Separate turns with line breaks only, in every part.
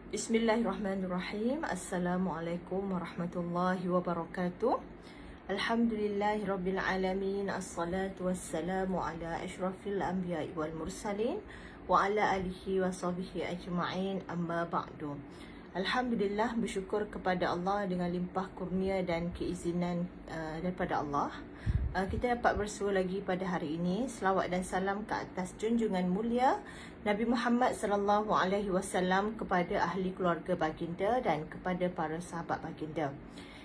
Bismillahirrahmanirrahim. Assalamualaikum warahmatullahi wabarakatuh. Alhamdulillahirabbil alamin. Assalatu wassalamu ala asyrafil anbiya'i wal mursalin wa ala alihi wa sahbihi ajma'in. Amma ba'du. Alhamdulillah, bersyukur kepada Allah dengan limpah kurnia dan keizinan daripada Allah. Kita dapat bersua lagi pada hari ini. Selawat dan salam ke atas junjungan mulia Nabi Muhammad sallallahu alaihi wasallam, kepada ahli keluarga baginda dan kepada para sahabat baginda.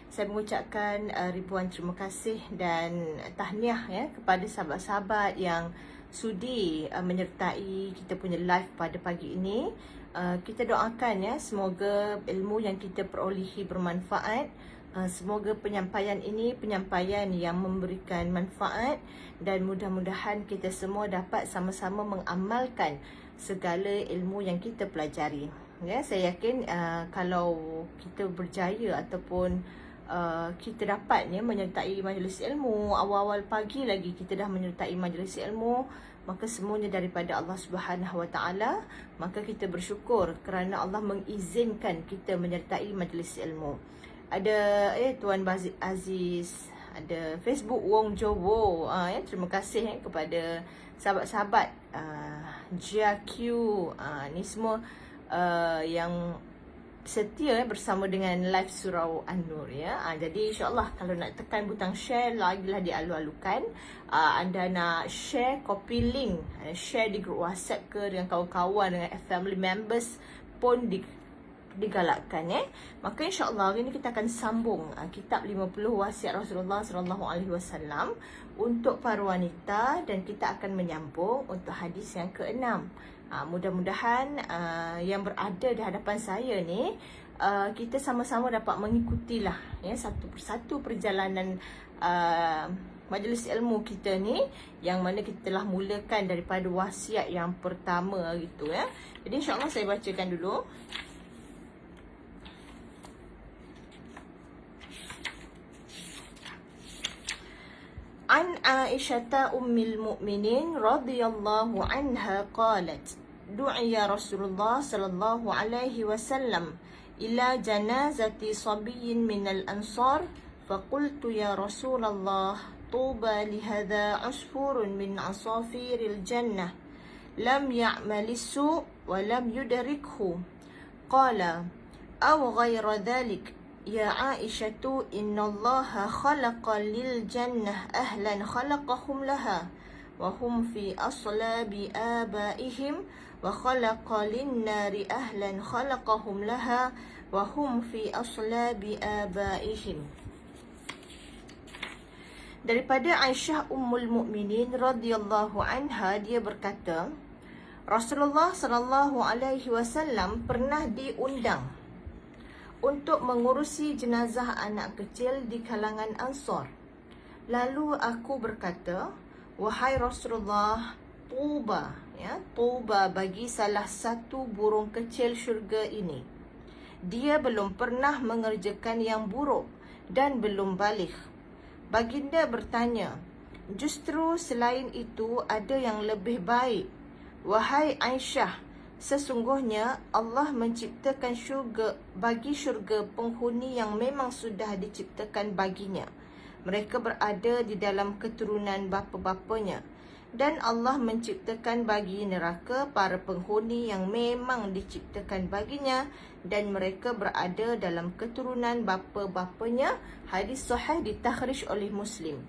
Saya mengucapkan ribuan terima kasih dan tahniah kepada sahabat-sahabat yang sudi menyertai kita punya live pada pagi ini. Kita doakan semoga ilmu yang kita perolehi bermanfaat. Semoga penyampaian ini penyampaian yang memberikan manfaat, dan mudah-mudahan kita semua dapat sama-sama mengamalkan segala ilmu yang kita pelajari. Saya yakin kalau kita berjaya ataupun kita dapat menyertai majlis ilmu, awal-awal pagi lagi kita dah menyertai majlis ilmu, maka semuanya daripada Allah Subhanahu Wa Taala. Maka kita bersyukur kerana Allah mengizinkan kita menyertai majlis ilmu. Ada Tuan Bazid Aziz, ada Facebook Wong Jowo. Terima kasih kepada sahabat-sahabat GQ, ni semua yang setia bersama dengan live surau An-Nur jadi insya-Allah kalau nak tekan butang share lagilah dialu-alukan. Anda nak share, copy link, share di grup WhatsApp ke dengan kawan-kawan, dengan family members pun digalakkan Maka insya-Allah hari ni kita akan sambung kitab 50 wasiat Rasulullah sallallahu alaihi wasallam untuk para wanita, dan kita akan menyambung untuk hadis yang ke-6. Mudah-mudahan yang berada di hadapan saya ni kita sama-sama dapat mengikutilah satu persatu perjalanan majlis ilmu kita ni, yang mana kita telah mulakan daripada wasiat yang pertama gitu Jadi insya-Allah saya bacakan dulu. An Aisyah ummil mu'minin radhiyallahu anha qalat du'iya Rasulullah sallallahu alaihi wasallam ila janazati sabiyyin minal ansar faqultu ya Rasulullah tuba li hadha usfurun min asafiril jannah lam ya'malisu wa lam yudrikhu qala aw ghayra dhalik ya Aisyatu innallaha khalaqa lil jannah ahlan khalaqahum laha wa hum fi aslabi abaihim wa khalaqa lin nari ahlan khalaqahum laha wa hum fi aslabi abaihim. Daripada Aisyah Ummul Mukminin radhiyallahu anha, dia berkata, Rasulullah sallallahu alaihi wasallam pernah diundang untuk mengurusi jenazah anak kecil di kalangan Ansar. Lalu aku berkata, wahai Rasulullah, tuba, tuba bagi salah satu burung kecil syurga ini. Dia belum pernah mengerjakan yang buruk dan belum balik. Baginda bertanya, justru selain itu ada yang lebih baik. Wahai Aisyah, sesungguhnya Allah menciptakan syurga bagi syurga penghuni yang memang sudah diciptakan baginya. Mereka berada di dalam keturunan bapa-bapanya. Dan Allah menciptakan bagi neraka para penghuni yang memang diciptakan baginya, dan mereka berada dalam keturunan bapa-bapanya. Hadis sahih ditakhrij oleh Muslim.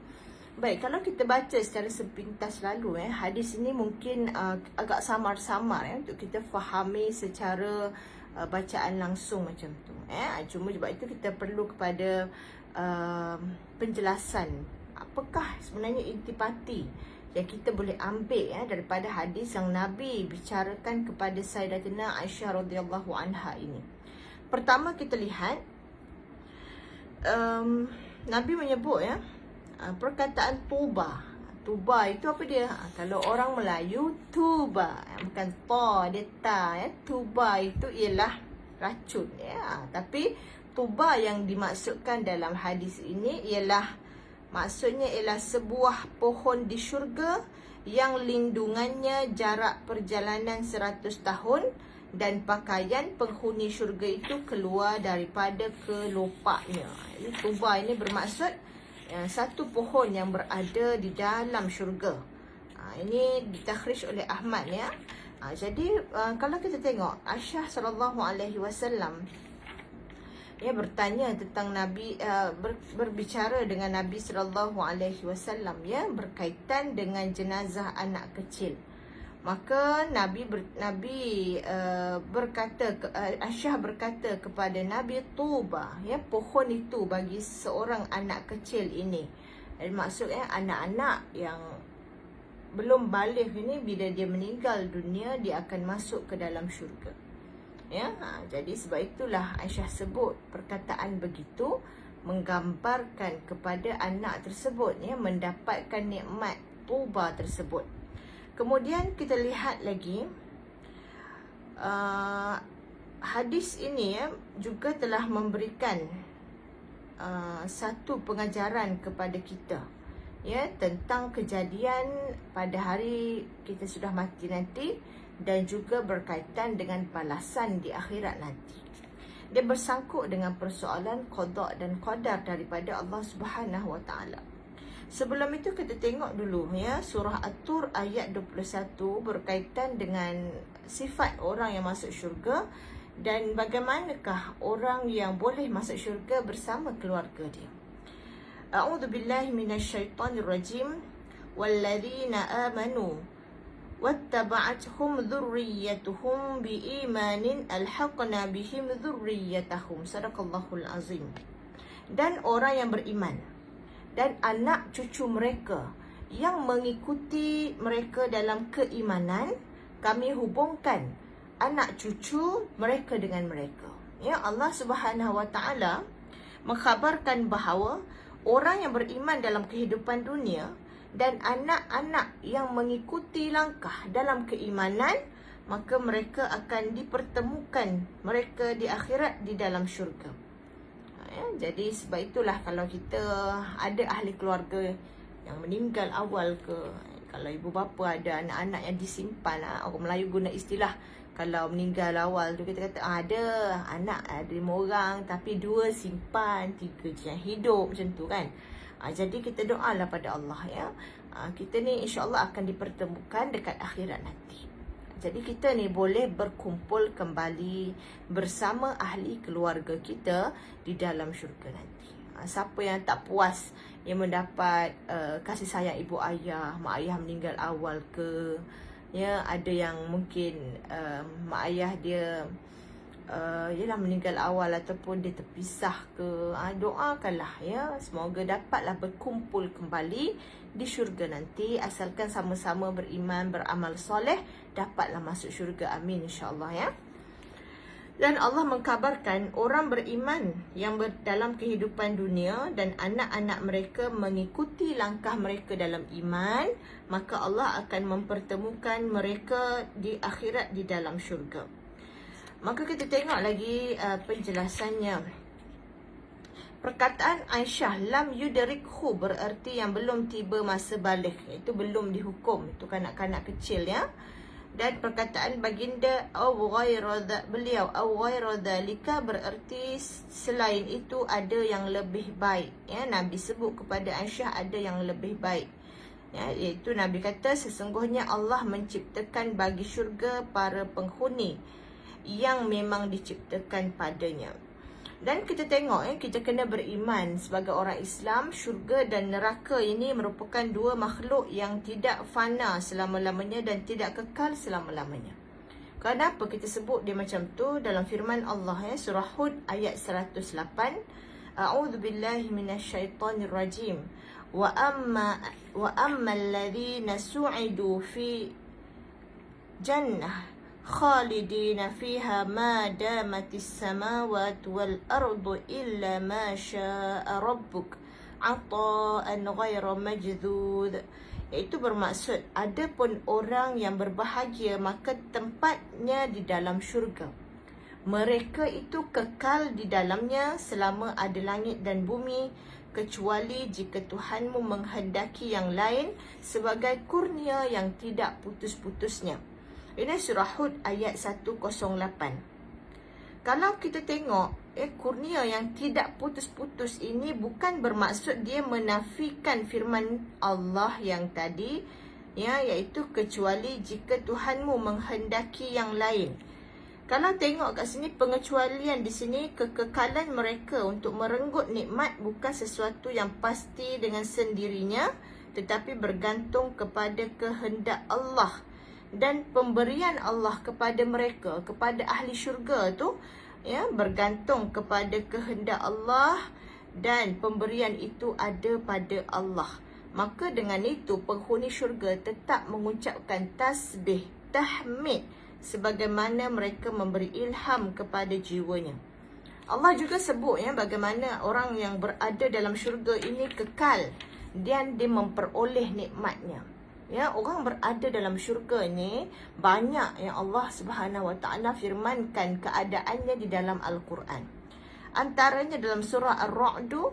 Baik, kalau kita baca secara sepintas lalu hadis ini mungkin agak samar-samar untuk kita fahami secara bacaan langsung macam tu cuma sebab itu kita perlu kepada penjelasan apakah sebenarnya intipati yang kita boleh ambil daripada hadis yang Nabi bicarakan kepada Sayyidatina Aisyah radhiyallahu anha ini. Pertama kita lihat Nabi menyebut perkataan tuba. Tuba itu apa dia? Kalau orang Melayu, tuba, bukan ta, dia ta. Tuba itu ialah racun. Tapi tuba yang dimaksudkan dalam hadis ini maksudnya ialah sebuah pohon di syurga yang lindungannya jarak perjalanan 100 tahun dan pakaian penghuni syurga itu keluar daripada kelopaknya. Ini tuba ini bermaksud satu pohon yang berada di dalam syurga. Ini ditakhrij oleh Ahmad ya. Jadi kalau kita tengok Aisyah sallallahu alaihi wasallam bertanya tentang Nabi, berbicara dengan Nabi sallallahu alaihi wasallam berkaitan dengan jenazah anak kecil. Maka Aisyah berkata kepada Nabi, tuba pohon itu bagi seorang anak kecil ini. Maksudnya anak-anak yang belum baligh ini, bila dia meninggal dunia dia akan masuk ke dalam syurga. Jadi sebab itulah Aisyah sebut perkataan begitu menggambarkan kepada anak tersebut mendapatkan nikmat tuba tersebut. Kemudian kita lihat lagi hadis ini juga telah memberikan satu pengajaran kepada kita tentang kejadian pada hari kita sudah mati nanti, dan juga berkaitan dengan balasan di akhirat nanti. Dia bersangkut dengan persoalan qada dan qadar daripada Allah Subhanahu Wa Taala. Sebelum itu kita tengok dulu surah At-Tur ayat 21 berkaitan dengan sifat orang yang masuk syurga dan bagaimanakah orang yang boleh masuk syurga bersama keluarga dia. A'udzubillahi minasyaitonirrajim. Walladzina amanu wattaba'athum dzurriyyatuhum biimanin alhaqna bihim dzurriyyatahum. Sadaqallahul azim. Dan orang yang beriman dan anak cucu mereka yang mengikuti mereka dalam keimanan, kami hubungkan anak cucu mereka dengan mereka. Allah Subhanahu Wa Taala mengkhabarkan bahawa orang yang beriman dalam kehidupan dunia dan anak-anak yang mengikuti langkah dalam keimanan, maka mereka akan dipertemukan mereka di akhirat di dalam syurga. Jadi sebab itulah kalau kita ada ahli keluarga yang meninggal awal ke, kalau ibu bapa ada anak-anak yang disimpan, orang Melayu guna istilah kalau meninggal awal tu kita kata ada anak ada 5 orang tapi 2 simpan, 3 je yang hidup, macam tu kan. Jadi kita doalah pada Allah kita ni insya-Allah akan dipertemukan dekat akhirat nanti. Jadi kita ni boleh berkumpul kembali bersama ahli keluarga kita di dalam syurga nanti. Siapa yang tak puas yang mendapat kasih sayang ibu ayah, mak ayah meninggal awal ke, ada yang mungkin mak ayah dia meninggal awal ataupun dia terpisah ke, doakanlah semoga dapatlah berkumpul kembali di syurga nanti, asalkan sama-sama beriman, beramal soleh, dapatlah masuk syurga, amin insya-Allah Dan Allah mengkabarkan orang beriman yang dalam kehidupan dunia dan anak-anak mereka mengikuti langkah mereka dalam iman, maka Allah akan mempertemukan mereka di akhirat di dalam syurga. Maka kita tengok lagi penjelasannya. Perkataan Aisyah lam yudrikhu bererti yang belum tiba masa baligh, iaitu belum dihukum, itu kanak-kanak kecil Dan perkataan baginda beliau au ghairu dzalika bererti selain itu ada yang lebih baik. Nabi sebut kepada Aisyah ada yang lebih baik. Iaitu Nabi kata sesungguhnya Allah menciptakan bagi syurga para penghuni yang memang diciptakan padanya. Dan kita tengok kita kena beriman sebagai orang Islam, syurga dan neraka ini merupakan 2 makhluk yang tidak fana selama-lamanya dan tidak kekal selama-lamanya. Kenapa kita sebut dia macam tu? Dalam firman Allah surah Hud ayat 108, A'udzubillahi minasyaitonirrajim. Wa amma alladhina su'idu fi jannah khalidina fiha ma damatis samawati wal ardu illa ma syaa rabbuk ata'an ghairu majdud. Iaitu bermaksud ada pun orang yang berbahagia maka tempatnya di dalam syurga. Mereka itu kekal di dalamnya selama ada langit dan bumi, kecuali jika Tuhanmu menghendaki yang lain sebagai kurnia yang tidak putus-putusnya. Ini surah Hud ayat 108. Kalau kita tengok, kurnia yang tidak putus-putus ini bukan bermaksud dia menafikan firman Allah yang tadi, iaitu kecuali jika Tuhanmu menghendaki yang lain. Kalau tengok kat sini, pengecualian di sini, kekekalan mereka untuk merenggut nikmat bukan sesuatu yang pasti dengan sendirinya, tetapi bergantung kepada kehendak Allah. Dan pemberian Allah kepada mereka, kepada ahli syurga tu, bergantung kepada kehendak Allah, dan pemberian itu ada pada Allah. Maka dengan itu penghuni syurga tetap mengucapkan tasbih, tahmid, sebagaimana mereka memberi ilham kepada jiwanya. Allah juga sebut bagaimana orang yang berada dalam syurga ini kekal dan dia memperoleh nikmatnya. Orang berada dalam syurga ni banyak yang Allah Subhanahu Wa Taala firmankan keadaannya di dalam Al-Quran. Antaranya dalam surah Ar-Ra'du,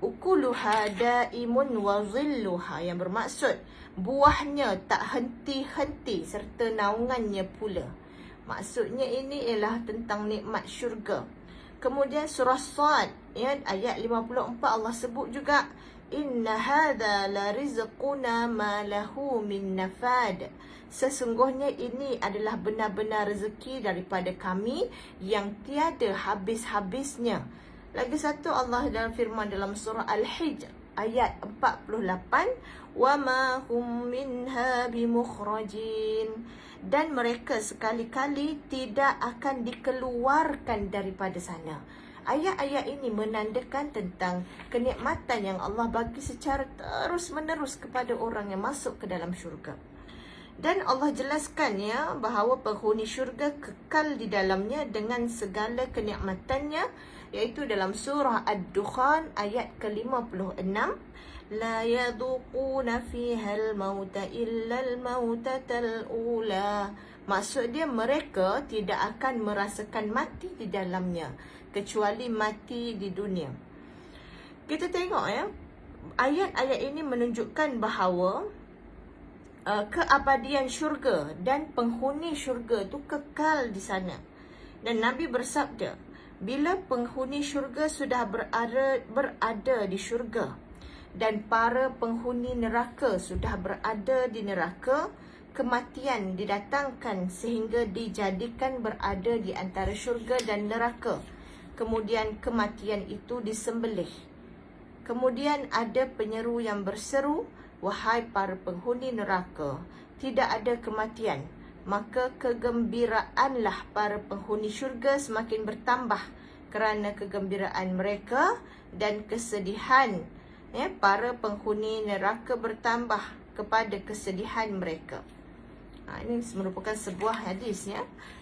ukuluha daimun wa zilluha, yang bermaksud buahnya tak henti-henti serta naungannya pula. Maksudnya ini ialah tentang nikmat syurga. Kemudian surah Sad ayat 54 Allah sebut juga, inna hadza la rizquna ma lahu min nafad. Sesungguhnya ini adalah benar-benar rezeki daripada kami yang tiada habis-habisnya. Lagi satu Allah dalam firman dalam surah Al-Hijr ayat 48, wa ma hum minha bimukhrajin, dan mereka sekali-kali tidak akan dikeluarkan daripada sana. Ayat-ayat ini menandakan tentang kenikmatan yang Allah bagi secara terus-menerus kepada orang yang masuk ke dalam syurga. Dan Allah jelaskan bahawa penghuni syurga kekal di dalamnya dengan segala kenikmatannya, iaitu dalam surah Ad-Dukhan ayat ke-56, la yadhuquna fiha al-mauta illa al-mautatal ula. Maksud dia mereka tidak akan merasakan mati di dalamnya kecuali mati di dunia. Kita tengok ayat-ayat ini menunjukkan bahawa keabadian syurga dan penghuni syurga tu kekal di sana. Dan Nabi bersabda, bila penghuni syurga sudah berada di syurga dan para penghuni neraka sudah berada di neraka, kematian didatangkan sehingga dijadikan berada di antara syurga dan neraka. Kemudian kematian itu disembelih. Kemudian ada penyeru yang berseru, wahai para penghuni neraka, tidak ada kematian. Maka kegembiraanlah para penghuni syurga semakin bertambah kerana kegembiraan mereka, dan kesedihan para penghuni neraka bertambah kepada kesedihan mereka. Ini merupakan sebuah hadis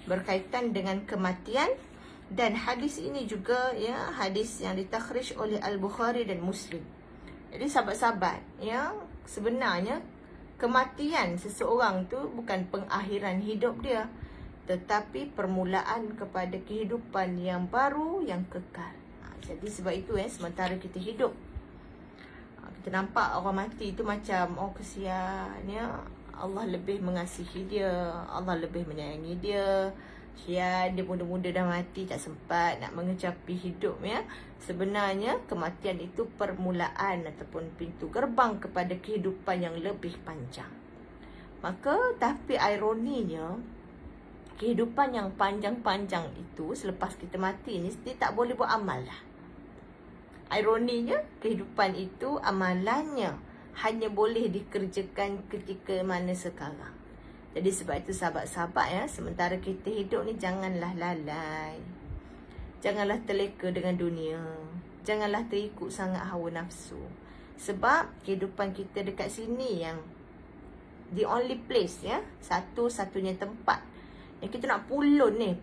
berkaitan dengan kematian. Dan hadis ini juga hadis yang ditakhrij oleh Al-Bukhari dan Muslim. Jadi sahabat-sahabat, sebenarnya kematian seseorang tu bukan pengakhiran hidup dia, tetapi permulaan kepada kehidupan yang baru yang kekal. Jadi sebab itu sementara kita hidup, kita nampak orang mati tu macam kesian, Allah lebih mengasihi dia, Allah lebih menyayangi dia. Dia muda-muda dah mati, tak sempat nak mengecapi hidup Sebenarnya kematian itu permulaan ataupun pintu gerbang kepada kehidupan yang lebih panjang. Maka tapi ironinya, kehidupan yang panjang-panjang itu selepas kita mati ni, dia tak boleh buat amal lah. Ironinya, kehidupan itu amalannya hanya boleh dikerjakan ketika mana sekarang. Jadi sebab itu sahabat-sahabat sementara kita hidup ni, janganlah lalai. Janganlah terleka dengan dunia. Janganlah terikut sangat hawa nafsu. Sebab kehidupan kita dekat sini yang the only place, satu-satunya tempat yang kita nak pulun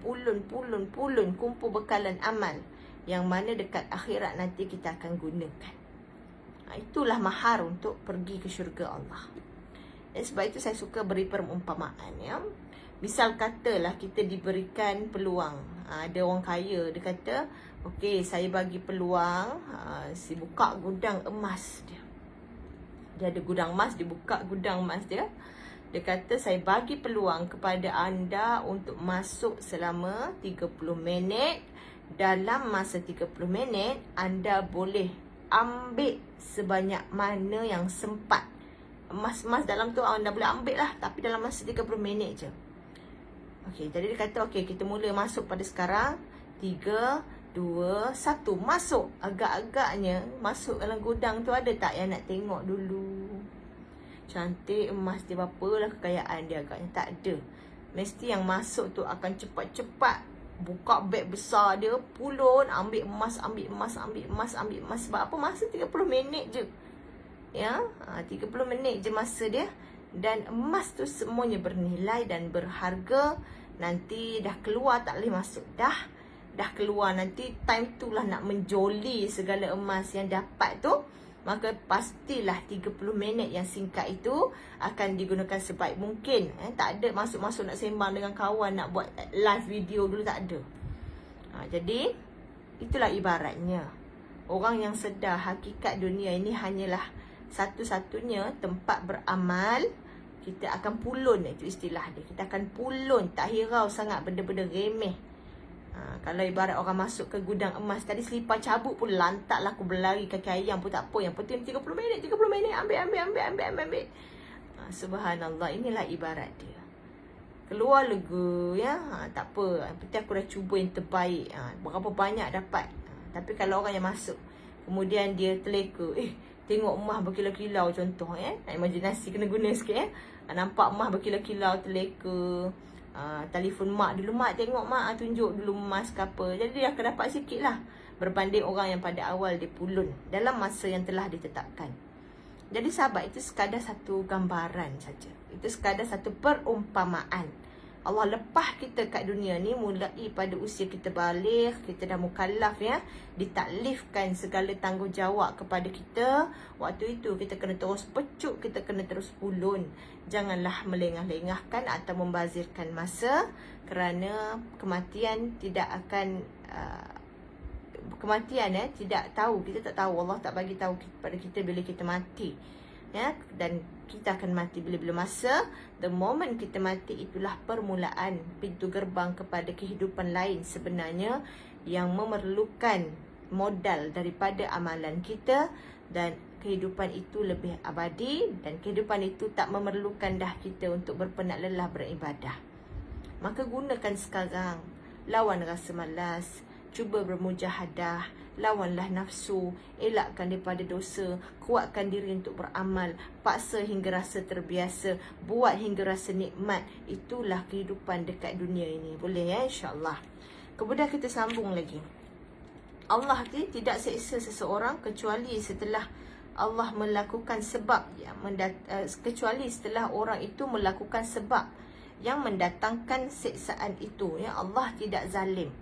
kumpul bekalan amal, yang mana dekat akhirat nanti kita akan gunakan. Itulah mahar untuk pergi ke syurga Allah. Sebab itu saya suka beri perumpamaan. Misal katalah kita diberikan peluang. Ada orang kaya, dia kata, okey, saya bagi peluang, saya buka gudang emas dia. Dia ada gudang emas, dia buka gudang emas dia. Dia kata saya bagi peluang kepada anda untuk masuk selama 30 minit. Dalam masa 30 minit, anda boleh ambil sebanyak mana yang sempat. Emas-emas dalam tu anda boleh ambil lah, tapi dalam masa 30 minit je. Okey, jadi dia kata okey, kita mula masuk pada sekarang. 3, 2, 1, masuk. Agak-agaknya masuk dalam gudang tu ada tak yang nak tengok dulu? Cantik emas dia, berapa lah kekayaan dia, agaknya tak ada. Mesti yang masuk tu akan cepat-cepat buka beg besar dia, pulun, ambil emas, ambil emas, ambil emas, ambil emas. Sebab apa? Masa 30 minit je. Ya, 30 minit je masa dia. Dan emas tu semuanya bernilai dan berharga. Nanti dah keluar tak boleh masuk. Dah keluar nanti time tu lah nak menjoli segala emas yang dapat tu. Maka pastilah 30 minit yang singkat itu akan digunakan sebaik mungkin. Tak ada masuk-masuk nak sembang dengan kawan, nak buat live video dulu, tak ada. Jadi itulah ibaratnya. Orang yang sedar hakikat dunia ini hanyalah satu-satunya tempat beramal. Kita akan pulun, itu istilah dia. Kita akan pulun, tak hirau sangat benda-benda remeh. Kalau ibarat orang masuk ke gudang emas tadi, selipar cabut pun lantaklah aku berlari, kaki ayam pun tak apa. Yang penting 30 minit, ambil. Subhanallah, inilah ibarat dia. Keluar lega, ya. Tak apa, yang penting aku dah cuba yang terbaik. Berapa banyak dapat. Tapi kalau orang yang masuk, kemudian dia terleka, tengok emas berkilau-kilau contoh, imajinasi kena guna sikit, nampak emas berkilau-kilau, terleka. Telefon mak dulu, mak tengok mak, tunjuk dulu emas ke apa. Jadi dia akan dapat sikit lah berbanding orang yang pada awal dia pulun dalam masa yang telah ditetapkan. Jadi sahabat, itu sekadar satu gambaran saja. Itu sekadar satu perumpamaan. Allah lepas kita kat dunia ni mulai pada usia kita balik, kita dah mukallaf, ya, ditaklifkan segala tanggungjawab kepada kita. Waktu itu kita kena terus pecuk, kita kena terus pulun. Janganlah melengah-lengahkan atau membazirkan masa, kerana kematian tidak akan tidak tahu, kita tak tahu, Allah tak bagi tahu kepada kita bila kita mati. Ya, dan kita akan mati bila-bila masa. The moment kita mati, itulah permulaan pintu gerbang kepada kehidupan lain sebenarnya, yang memerlukan modal daripada amalan kita. Dan kehidupan itu lebih abadi, dan kehidupan itu tak memerlukan dah kita untuk berpenat lelah beribadah. Maka gunakan sekarang. Lawan rasa malas, cuba bermujahadah, lawanlah nafsu, elakkan daripada dosa, kuatkan diri untuk beramal, paksa hingga rasa terbiasa, buat hingga rasa nikmat. Itulah kehidupan dekat dunia ini. Boleh, ya, insyaAllah. Kemudian kita sambung lagi. Allah tidak seksa seseorang kecuali setelah Allah melakukan sebab, kecuali setelah orang itu melakukan sebab yang mendatangkan siksaan itu. Ya, Allah tidak zalim.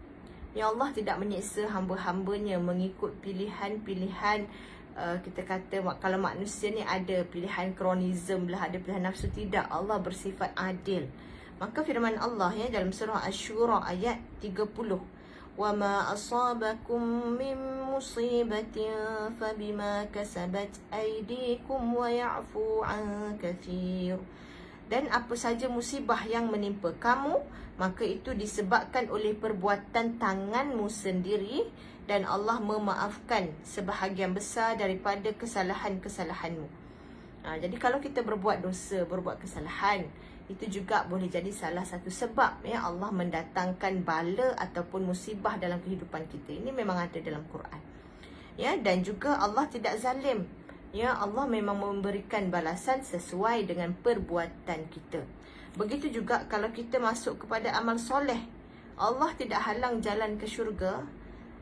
Ya, Allah tidak menyiksa hamba-hambanya mengikut pilihan-pilihan. Kita kata kalau manusia ni ada pilihan kronism lah, ada pilihan nafsu. Tidak, Allah bersifat adil. Maka firman Allah, ya, dalam surah Asy-Syura ayat 30, wa ma asabakum min musibatin fabima kasabat aydikum wa ya'fu an katsir. Dan apa saja musibah yang menimpa kamu, maka itu disebabkan oleh perbuatan tanganmu sendiri, dan Allah memaafkan sebahagian besar daripada kesalahan-kesalahanmu. Jadi kalau kita berbuat dosa, berbuat kesalahan, itu juga boleh jadi salah satu sebab, ya, Allah mendatangkan bala ataupun musibah dalam kehidupan kita. Ini memang ada dalam Quran. Ya, dan juga Allah tidak zalim. Ya, Allah memang memberikan balasan sesuai dengan perbuatan kita. Begitu juga kalau kita masuk kepada amal soleh, Allah tidak halang jalan ke syurga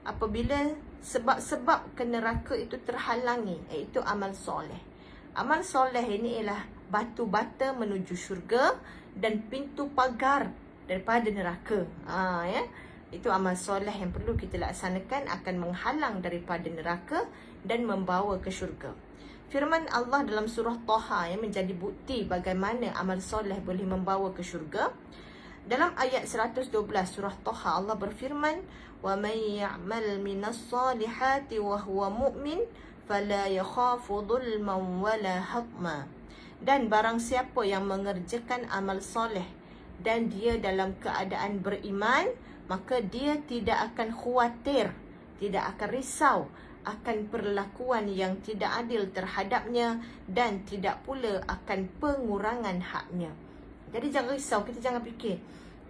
apabila sebab-sebab ke neraka itu terhalangi, iaitu amal soleh. Amal soleh ini ialah batu bata menuju syurga dan pintu pagar daripada neraka. Ya, itu amal soleh yang perlu kita laksanakan, akan menghalang daripada neraka dan membawa ke syurga. Firman Allah dalam surah Taha yang menjadi bukti bagaimana amal soleh boleh membawa ke syurga. Dalam ayat 112 surah Taha, Allah berfirman, wa may ya'mal minas salihati wa huwa mu'min fala yakhafu dhulman wala hatma. Dan barang siapa yang mengerjakan amal soleh dan dia dalam keadaan beriman, maka dia tidak akan khawatir, tidak akan risau akan perlakuan yang tidak adil terhadapnya dan tidak pula akan pengurangan haknya. Jadi jangan risau, kita jangan fikir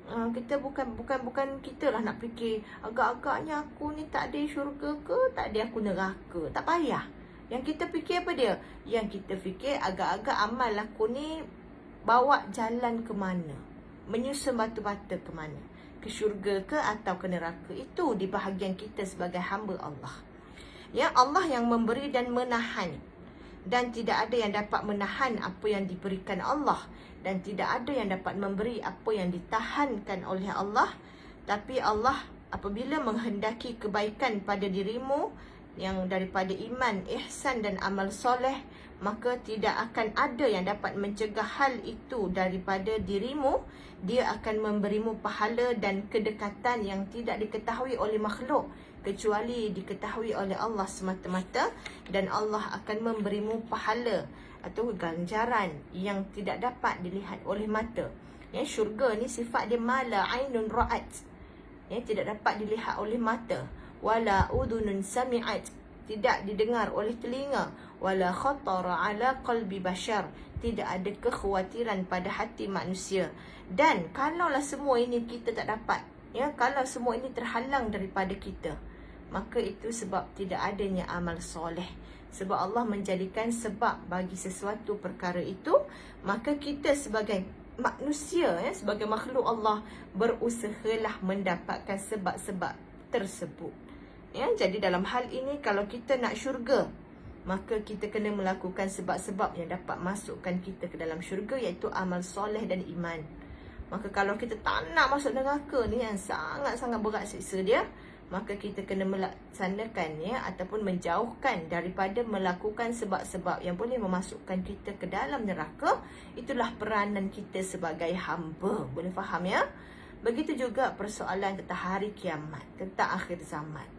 kita bukan kita lah nak fikir agak-agaknya aku ni tak ada syurga ke, tak ada aku neraka. Tak payah. Yang kita fikir apa dia? Yang kita fikir agak-agak amal aku ni bawa jalan ke mana? Menyusun batu-bata ke mana? Ke syurga ke atau ke neraka? Itu di bahagian kita sebagai hamba Allah. Ya, Allah yang memberi dan menahan. Dan tidak ada yang dapat menahan apa yang diberikan Allah. Dan tidak ada yang dapat memberi apa yang ditahankan oleh Allah. Tapi Allah apabila menghendaki kebaikan pada dirimu, yang daripada iman, ihsan dan amal soleh, maka tidak akan ada yang dapat mencegah hal itu daripada dirimu. Dia akan memberimu pahala dan kedekatan yang tidak diketahui oleh makhluk, kecuali diketahui oleh Allah semata-mata. Dan Allah akan memberimu pahala atau ganjaran yang tidak dapat dilihat oleh mata. Ya, syurga ni sifat dia mala ainun ra'at. Ya, tidak dapat dilihat oleh mata. Wala udunun sami'at, tidak didengar oleh telinga. Wala khatara ala qalbi bashar, tidak ada kekhawatiran pada hati manusia. Dan kalaulah semua ini kita tak dapat, ya, kalau semua ini terhalang daripada kita, maka itu sebab tidak adanya amal soleh. Sebab Allah menjadikan sebab bagi sesuatu perkara itu, maka kita sebagai manusia, ya, sebagai makhluk Allah, berusahalah mendapatkan sebab-sebab tersebut. Ya, jadi dalam hal ini kalau kita nak syurga, maka kita kena melakukan sebab-sebab yang dapat masukkan kita ke dalam syurga, iaitu amal soleh dan iman. Maka kalau kita tak nak masuk neraka ni yang sangat-sangat berat siksa dia, maka kita kena melaksanakan, ya, ataupun menjauhkan daripada melakukan sebab-sebab yang boleh memasukkan kita ke dalam neraka. Itulah peranan kita sebagai hamba. Boleh faham, ya? Begitu juga persoalan tentang hari kiamat, tentang akhir zaman.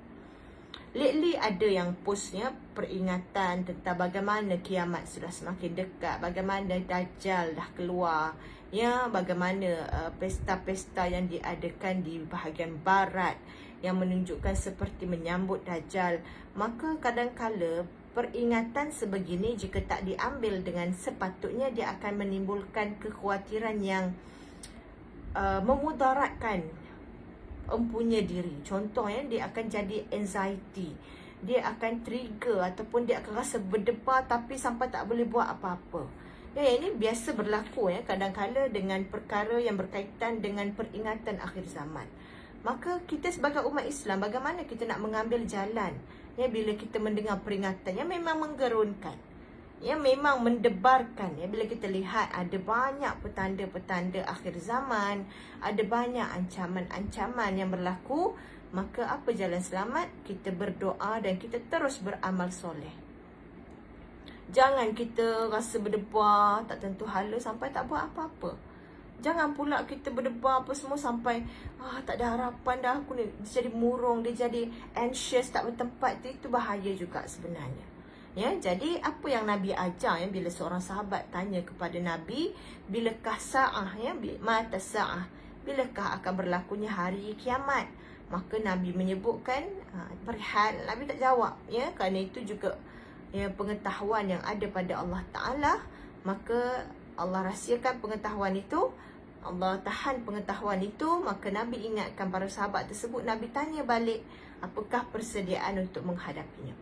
Lately ada yang postnya peringatan tentang bagaimana kiamat sudah semakin dekat, bagaimana Dajjal dah keluar, ya, bagaimana pesta-pesta yang diadakan di bahagian barat yang menunjukkan seperti menyambut Dajjal. Maka kadang-kala peringatan sebegini jika tak diambil dengan sepatutnya, dia akan menimbulkan kekhawatiran yang memudaratkan empunya diri. Contohnya, dia akan jadi anxiety, dia akan trigger ataupun dia akan rasa berdebar tapi sampai tak boleh buat apa-apa. Ya, ini biasa berlaku, ya, kadang-kala dengan perkara yang berkaitan dengan peringatan akhir zaman. Maka kita sebagai umat Islam, bagaimana kita nak mengambil jalan, ya, bila kita mendengar peringatan yang memang menggerunkan, ya, memang mendebarkan, ya, bila kita lihat ada banyak petanda-petanda akhir zaman, ada banyak ancaman-ancaman yang berlaku, maka apa jalan selamat? Kita berdoa dan kita terus beramal soleh. Jangan kita rasa berdebar, tak tentu hala sampai tak buat apa-apa. Jangan pula kita berdebar apa semua sampai tak ada harapan dah, aku ni. Dia jadi murung, dia jadi anxious, tak bertempat. Itu bahaya juga sebenarnya. Ya, jadi apa yang Nabi ajar, ya, bila seorang sahabat tanya kepada Nabi, bilakah sa'ah, ya, mata sa'ah, bilakah akan berlakunya hari kiamat? Maka Nabi menyebutkan perihal, Nabi tak jawab, ya, kerana itu juga, ya, pengetahuan yang ada pada Allah Ta'ala. Maka Allah rahsiakan pengetahuan itu, Allah tahan pengetahuan itu. Maka Nabi ingatkan para sahabat tersebut, Nabi tanya balik, apakah persediaan untuk menghadapinya?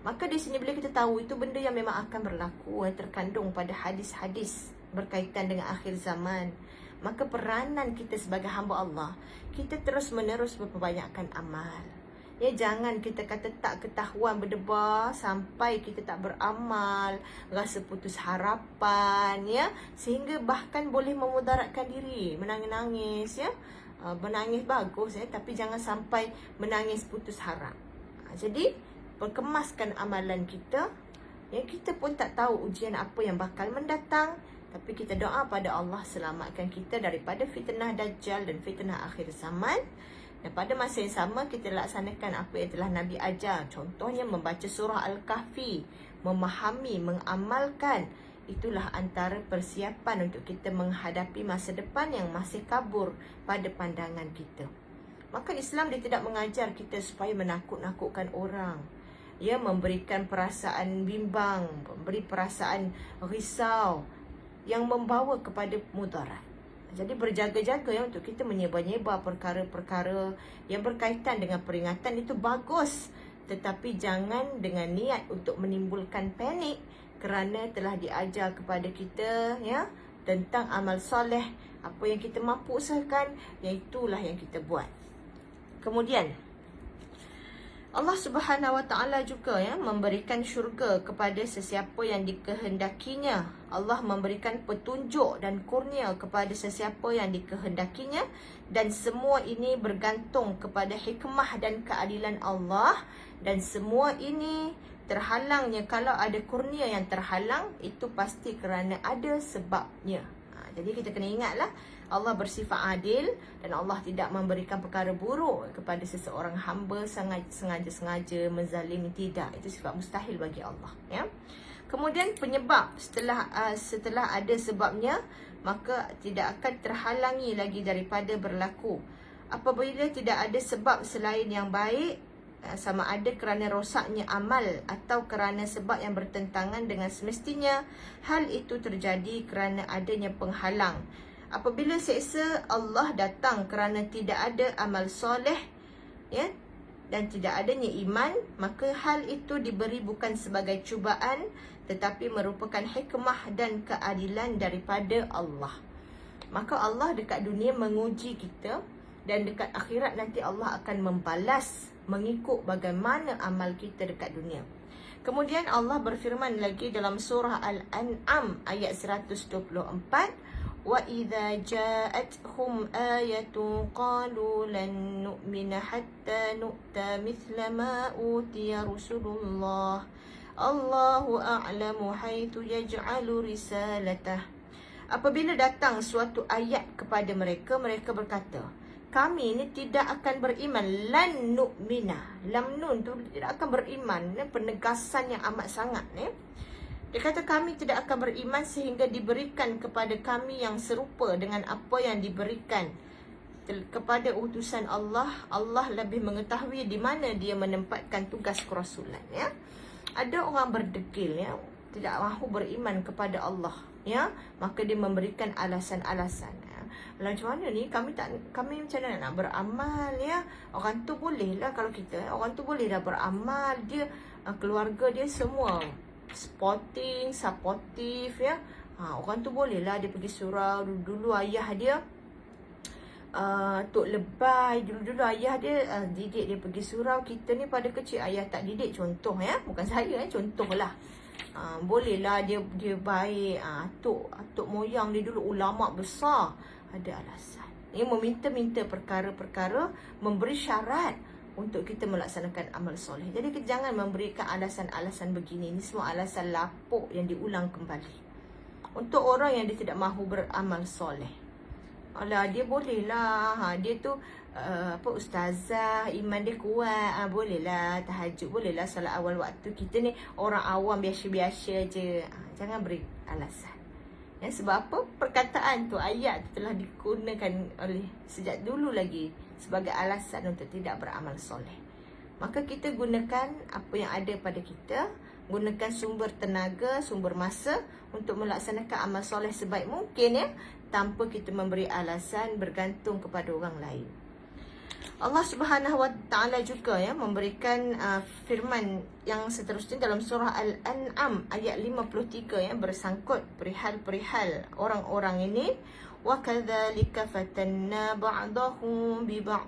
Maka di sini bila kita tahu itu benda yang memang akan berlaku, yang terkandung pada hadis-hadis berkaitan dengan akhir zaman, maka peranan kita sebagai hamba Allah, kita terus-menerus memperbanyakkan amal. Ya, jangan kita kata tak ketahuan berdebar sampai kita tak beramal, rasa putus harapan, ya, sehingga bahkan boleh memudaratkan diri, menangis-nangis, ya. Menangis bagus, ya, tapi jangan sampai menangis putus harap. Jadi perkemaskan amalan kita, ya, kita pun tak tahu ujian apa yang bakal mendatang, tapi kita doa pada Allah selamatkan kita daripada fitnah Dajjal dan fitnah akhir zaman. Dan pada masa yang sama kita laksanakan apa yang telah Nabi ajar. Contohnya membaca surah Al-Kahfi, memahami, mengamalkan, itulah antara persiapan untuk kita menghadapi masa depan yang masih kabur pada pandangan kita. Maka Islam dia tidak mengajar kita supaya menakut-nakutkan orang, ya, memberikan perasaan bimbang, memberi perasaan risau yang membawa kepada mudarat. Jadi berjaga-jaga ya untuk kita menyeba-nyeba perkara-perkara yang berkaitan dengan peringatan itu bagus, tetapi jangan dengan niat untuk menimbulkan panik, kerana telah diajar kepada kita ya tentang amal soleh. Apa yang kita mampu usahakan, iaitulah yang kita buat. Kemudian Allah Subhanahu Wa Taala juga ya memberikan syurga kepada sesiapa yang dikehendakinya. Allah memberikan petunjuk dan kurnia kepada sesiapa yang dikehendakinya, dan semua ini bergantung kepada hikmah dan keadilan Allah, dan semua ini terhalangnya. Kalau ada kurnia yang terhalang, itu pasti kerana ada sebabnya. Jadi kita kena ingatlah, Allah bersifat adil dan Allah tidak memberikan perkara buruk kepada seseorang hamba sengaja-sengaja menzalimi. Tidak, itu sifat mustahil bagi Allah ya. Kemudian penyebab, setelah ada sebabnya, maka tidak akan terhalangi lagi daripada berlaku. Apabila tidak ada sebab selain yang baik, sama ada kerana rosaknya amal atau kerana sebab yang bertentangan dengan semestinya, hal itu terjadi kerana adanya penghalang. Apabila seksa Allah datang kerana tidak ada amal soleh ya, dan tidak adanya iman, maka hal itu diberi bukan sebagai cubaan, tetapi merupakan hikmah dan keadilan daripada Allah. Maka Allah dekat dunia menguji kita, dan dekat akhirat nanti Allah akan membalas mengikut bagaimana amal kita dekat dunia. Kemudian Allah berfirman lagi dalam surah Al-An'am ayat 124, wa idza ja'atuhum ayatun qalu lan nu'mina hatta nu'ta mithla ma utiya rusulullah Allahu a'lamu haitsu yaj'alu risalatah. Apabila datang suatu ayat kepada mereka, mereka berkata, kami ini tidak akan beriman. Lan nu'mina, lam nun tu tidak akan beriman, penegasan yang amat sangat Dia kata kami tidak akan beriman sehingga diberikan kepada kami yang serupa dengan apa yang diberikan kepada utusan Allah. Allah lebih mengetahui di mana dia menempatkan tugas kerasulan ya. Ada orang berdegil ya, tidak mahu beriman kepada Allah ya, maka dia memberikan alasan-alasan. Macam mana ni, kami macam mana nak beramal ya. Orang tu boleh lah, kalau kita orang tu boleh dah beramal, dia keluarga dia semua supportive ya. Orang tu boleh lah dia pergi surau. Dulu ayah dia Tok Lebay, dulu ayah dia didik dia pergi surau. Kita ni pada kecil ayah tak didik, contoh ya, bukan saya contoh lah. Bolehlah dia baik. Tok moyang dia dulu ulama besar, ada alasan. Ia meminta-minta perkara-perkara, memberi syarat untuk kita melaksanakan amal soleh. Jadi kita jangan memberikan alasan-alasan begini. Ini semua alasan lapuk yang diulang kembali untuk orang yang dia tidak mahu beramal soleh. Alah, dia boleh lah. Dia tu ustazah, iman dia kuat, boleh lah tahajud, boleh lah salat awal waktu. Kita ni orang awam biasa-biasa je. Jangan beri alasan ya. Sebab apa? Perkataan tu, ayat tu telah digunakan oleh sejak dulu lagi sebagai alasan untuk tidak beramal soleh. Maka kita gunakan apa yang ada pada kita, gunakan sumber tenaga, sumber masa untuk melaksanakan amal soleh sebaik mungkin ya, tanpa kita memberi alasan bergantung kepada orang lain. Allah Subhanahu Wa Taala juga ya memberikan firman yang seterusnya dalam surah Al-An'am ayat 53 ya, bersangkut perihal-perihal orang-orang ini. Wa kadzalika fatanna ba'dahum bi ba'd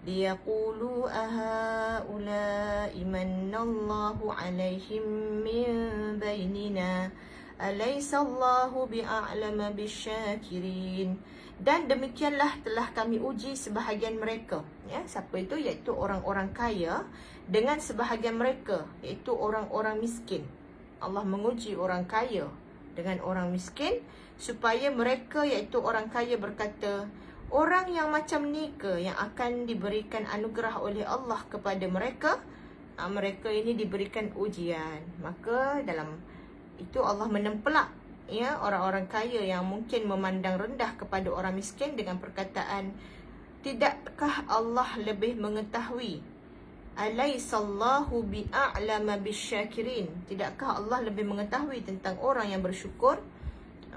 liyaqulu ahaula'i manallahu 'alaihim min bainina alaysa Allahu bi'a'lama bisyakirin. Dan demikianlah telah kami uji sebahagian mereka ya. Siapa itu? Iaitu orang-orang kaya dengan sebahagian mereka, iaitu orang-orang miskin. Allah menguji orang kaya dengan orang miskin supaya mereka, iaitu orang kaya, berkata, orang yang macam ni ke yang akan diberikan anugerah oleh Allah kepada mereka? Mereka ini diberikan ujian. Maka dalam itu Allah menempelak ya orang-orang kaya yang mungkin memandang rendah kepada orang miskin dengan perkataan, tidakkah Allah lebih mengetahui? Alaisallahu bi'a'lama bisyakirin. Tidakkah Allah lebih mengetahui tentang orang yang bersyukur?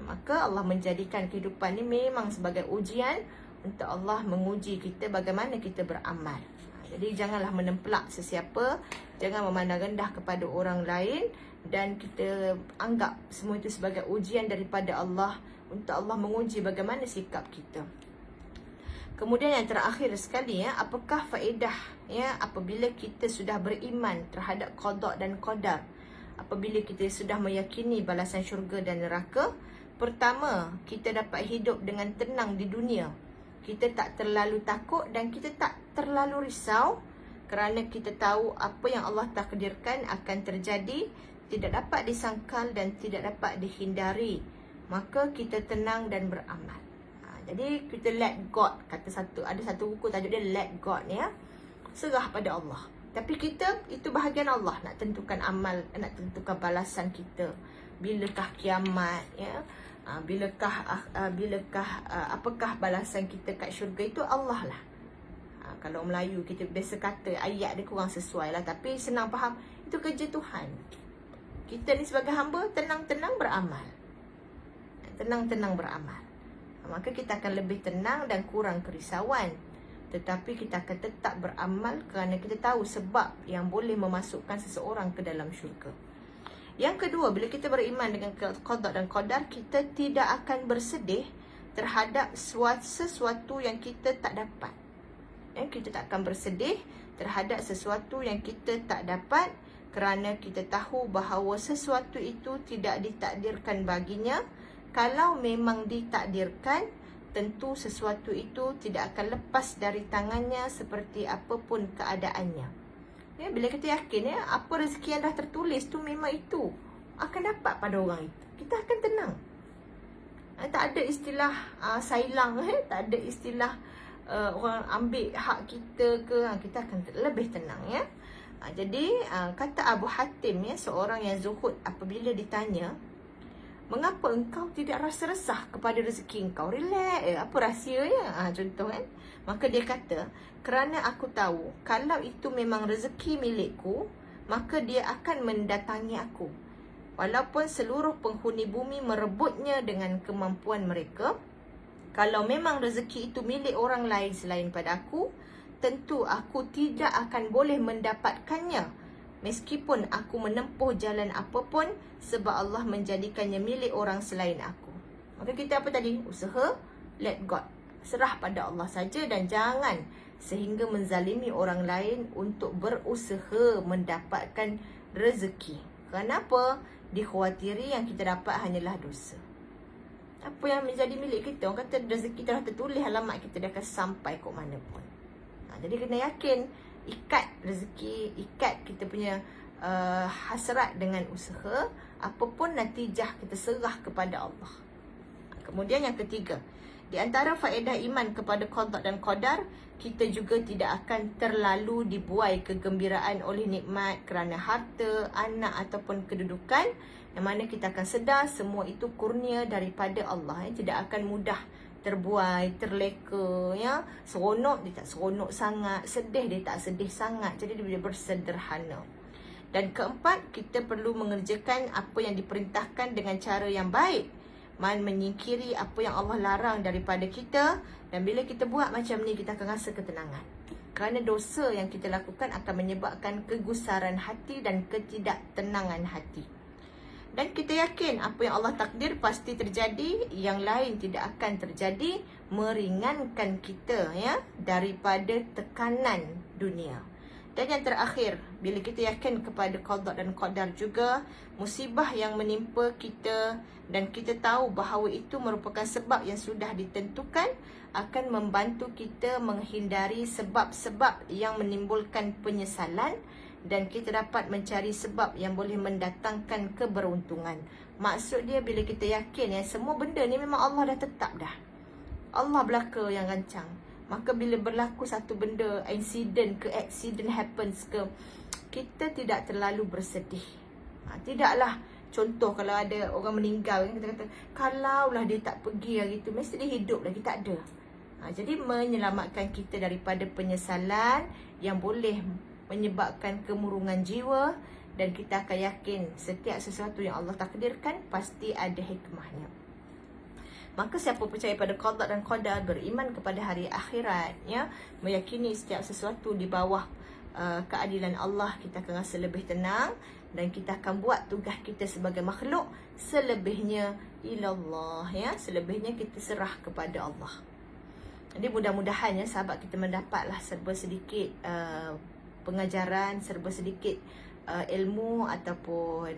Maka Allah menjadikan kehidupan ini memang sebagai ujian untuk Allah menguji kita bagaimana kita beramal. Jadi janganlah menempelak sesiapa, jangan memandang rendah kepada orang lain, dan kita anggap semua itu sebagai ujian daripada Allah untuk Allah menguji bagaimana sikap kita. Kemudian yang terakhir sekali, ya, apakah faedah, ya, apabila kita sudah beriman terhadap qada dan qadar, apabila kita sudah meyakini balasan syurga dan neraka? Pertama, kita dapat hidup dengan tenang di dunia. Kita tak terlalu takut dan kita tak terlalu risau kerana kita tahu apa yang Allah takdirkan akan terjadi tidak dapat disangkal dan tidak dapat dihindari. Maka kita tenang dan beramal. Jadi kita let God, ada satu buku tajuk dia Let God, ya. Serah pada Allah. Tapi kita, itu bahagian Allah nak tentukan amal, nak tentukan balasan kita. Bilakah kiamat, ya? Apakah balasan kita kat syurga, itu Allah lah. Kalau Melayu kita biasa kata ayat dia kurang sesuai lah, tapi senang faham, itu kerja Tuhan. Kita ni sebagai hamba tenang-tenang beramal. Tenang-tenang beramal. Maka kita akan lebih tenang dan kurang kerisauan. Tetapi kita akan tetap beramal kerana kita tahu sebab yang boleh memasukkan seseorang ke dalam syurga. Yang kedua, bila kita beriman dengan qada dan qadar, kita tidak akan bersedih terhadap sesuatu yang kita tak dapat. Kita tak akan bersedih terhadap sesuatu yang kita tak dapat kerana kita tahu bahawa sesuatu itu tidak ditakdirkan baginya. Kalau memang ditakdirkan, tentu sesuatu itu tidak akan lepas dari tangannya seperti apapun keadaannya. Ya, bila kita yakin, ya, apa rezeki yang dah tertulis tu memang itu akan dapat pada orang itu, kita akan tenang. Tak ada istilah sailang, tak ada istilah orang ambil hak kita ke, kita akan lebih tenang, ya. Jadi kata Abu Hatim, ya, seorang yang zuhud, apabila ditanya, mengapa engkau tidak rasa resah kepada rezeki engkau? Relax, apa rahsianya? Contoh, kan? Maka dia kata, kerana aku tahu kalau itu memang rezeki milikku, maka dia akan mendatangi aku. Walaupun seluruh penghuni bumi merebutnya dengan kemampuan mereka, kalau memang rezeki itu milik orang lain selain pada aku, tentu aku tidak akan boleh mendapatkannya, meskipun aku menempuh jalan apapun, sebab Allah menjadikannya milik orang selain aku. Maka kita apa tadi? Usaha, let God. Serah pada Allah saja dan jangan sehingga menzalimi orang lain untuk berusaha mendapatkan rezeki. Kenapa? Dikhawatiri yang kita dapat hanyalah dosa. Apa yang menjadi milik kita, orang kata rezeki telah tertulis, alamat kita dah akan sampai ke mana pun. Jadi kena yakin, ikat rezeki, ikat kita punya hasrat dengan usaha, apapun natijah kita serah kepada Allah. Kemudian yang ketiga, di antara faedah iman kepada qada dan qadar, kita juga tidak akan terlalu dibuai kegembiraan oleh nikmat kerana harta, anak ataupun kedudukan, yang mana kita akan sedar semua itu kurnia daripada Allah. Tidak akan mudah terbuai, terleka, ya. Seronok dia tak seronok sangat, sedih dia tak sedih sangat. Jadi dia bersederhana. Dan keempat, kita perlu mengerjakan apa yang diperintahkan dengan cara yang baik, menyingkiri apa yang Allah larang daripada kita. Dan bila kita buat macam ni, kita akan rasa ketenangan. Kerana dosa yang kita lakukan akan menyebabkan kegusaran hati dan ketidaktenangan hati. Dan kita yakin apa yang Allah takdir pasti terjadi, yang lain tidak akan terjadi, meringankan kita, ya, daripada tekanan dunia. Dan yang terakhir, bila kita yakin kepada qada dan qadar juga, musibah yang menimpa kita dan kita tahu bahawa itu merupakan sebab yang sudah ditentukan, akan membantu kita menghindari sebab-sebab yang menimbulkan penyesalan, dan kita dapat mencari sebab yang boleh mendatangkan keberuntungan. Maksud dia, bila kita yakin, ya, semua benda ni memang Allah dah tetap dah. Allah belaka yang rancang. Maka bila berlaku satu benda, accident happens ke, kita tidak terlalu bersedih. Tidaklah Contoh kalau ada orang meninggal, kita kata kalaulah dia tak pergi hari tu, mesti dia hidup lagi, tak ada. Jadi menyelamatkan kita daripada penyesalan yang boleh menyebabkan kemurungan jiwa, dan kita akan yakin setiap sesuatu yang Allah takdirkan pasti ada hikmahnya. Maka siapa percaya pada qada dan qadar, beriman kepada hari akhirat, ya, meyakini setiap sesuatu di bawah keadilan Allah, kita akan rasa lebih tenang dan kita akan buat tugas kita sebagai makhluk, selebihnya ilallah, ya, selebihnya kita serah kepada Allah. Jadi mudah-mudahan ya sahabat kita mendapatlah serba sedikit pengajaran, serba sedikit ilmu ataupun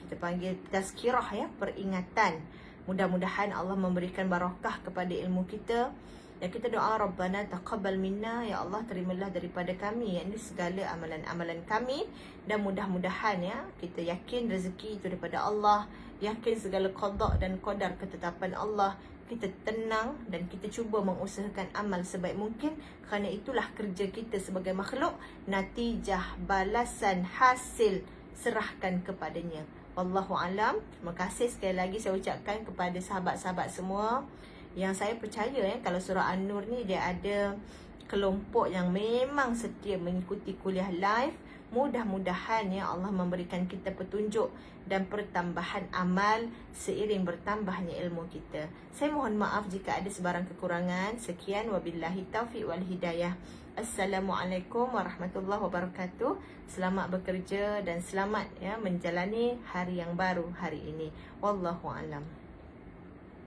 kita panggil tazkirah, ya, peringatan. Mudah-mudahan Allah memberikan barakah kepada ilmu kita. Dan kita doa, Rabbana taqabbal minna, ya Allah terimalah daripada kami, yakni segala amalan-amalan kami. Dan mudah-mudahan ya kita yakin rezeki itu daripada Allah, yakin segala qada dan qadar ketetapan Allah. Kita tenang dan kita cuba mengusahakan amal sebaik mungkin, kerana itulah kerja kita sebagai makhluk. Natijah, balasan, hasil serahkan kepadanya. Wallahu alam. Terima kasih sekali lagi saya ucapkan kepada sahabat-sahabat semua yang saya percaya, ya, kalau surah An-Nur ni dia ada kelompok yang memang setia mengikuti kuliah live. Mudah-mudahan ya Allah memberikan kita petunjuk dan pertambahan amal seiring bertambahnya ilmu kita. Saya mohon maaf jika ada sebarang kekurangan. Sekian, wabillahi taufiq wal hidayah. Assalamualaikum warahmatullahi wabarakatuh. Selamat bekerja dan selamat ya menjalani hari yang baru hari ini. Wallahu alam.